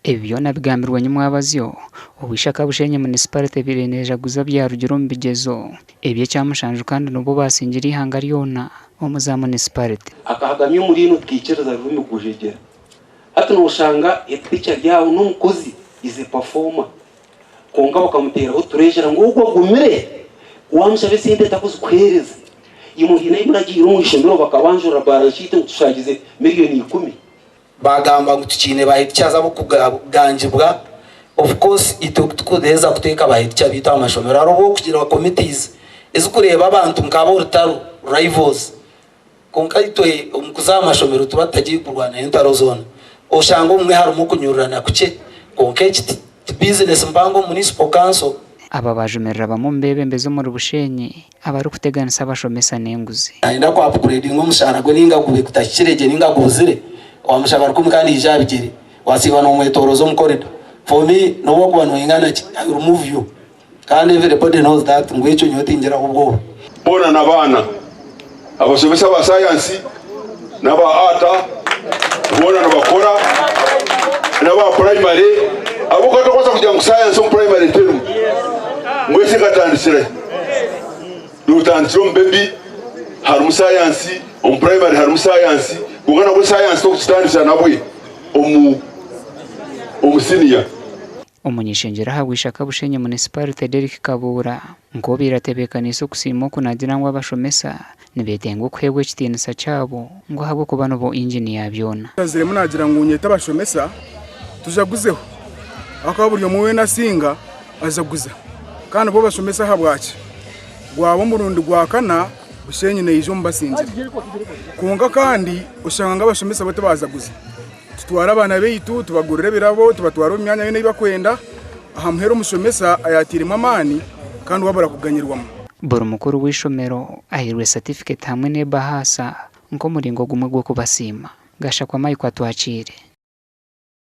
Ebyo nabigambirwa nyumwabazyo ubishaka Bushenyi municipality bireneja guza bya rugero mbigezo ebye cyamushanju kandi nubo basingiri ihanga ryona omuza municipality akahagamye muri ino twicereza rumi kujegera hata no ushanga epicha ryawo n'umukozi ize performer konga bakamutera uturejera ngo ubwo gumire wamushabe sinde takuzukwereza imuhina imuragira umwishomero bakabanjura barashite utushagize miliyoni 10 bagamba gutukine bahityaza bo kuganjibwa of course itukudeza kuteka bahitya bita amashomero arobo kugira committees ezikureba abantu nkabo rutaro rivals konka itoye umukuza amashomero tubatagiye kurwana intaro zone oshango umwe harimo kunyurana kuce konka business mbango municipal council aba bajumerera bamumbebe mbezo muri Bushenyi abari kuteganisa Abashomesa nenguzi ainda kwa upgrade ngomushara gwe ninga kube kutakirege ninga guzire wamushaka kumukandi ijabigere wasiba no mwetorozo mukorido for me no work one ingana I remove you kandi everybody knows that ngwecho nyotingira ubwo bona nabana Abashomesa ba science naba ata bona nabakora naba primary abuko tokoza kujya mu science on primary term mwese katandisire dutandiro mbembi hari mu science on primary hari mu science kungana ku science to kutandisa nabwe senior umunyishengera hagwishaka Bushenyi municipality Derek Kabura ngo biratebekaniso kusimo kunagira ngo Abashomesa nibetengo kwebwe kitinisa cyabo ngo habo kubano bo engineer byona azire munagira ngo unyeta Abashomesa tujaguzeho akaburyo muwe nasinga azaguza kandi bo Abashomesa habwaci gwabo murundi gwakana Bushenyi nejo mbasinze kunga kandi ushanga Abashomesa bote bazaguza tutwara abana beitu tubagurire birabo tubatwara imyanya yene bakwenda ahamhero umushomesa ayatirima amani kandi wabara kuganyirwamo boro mukuru w'ishomero ahirwe certificate hamwe ne bahasa ngo muringo gumwe gwo kubasima gasha kwa mayi kwa twacire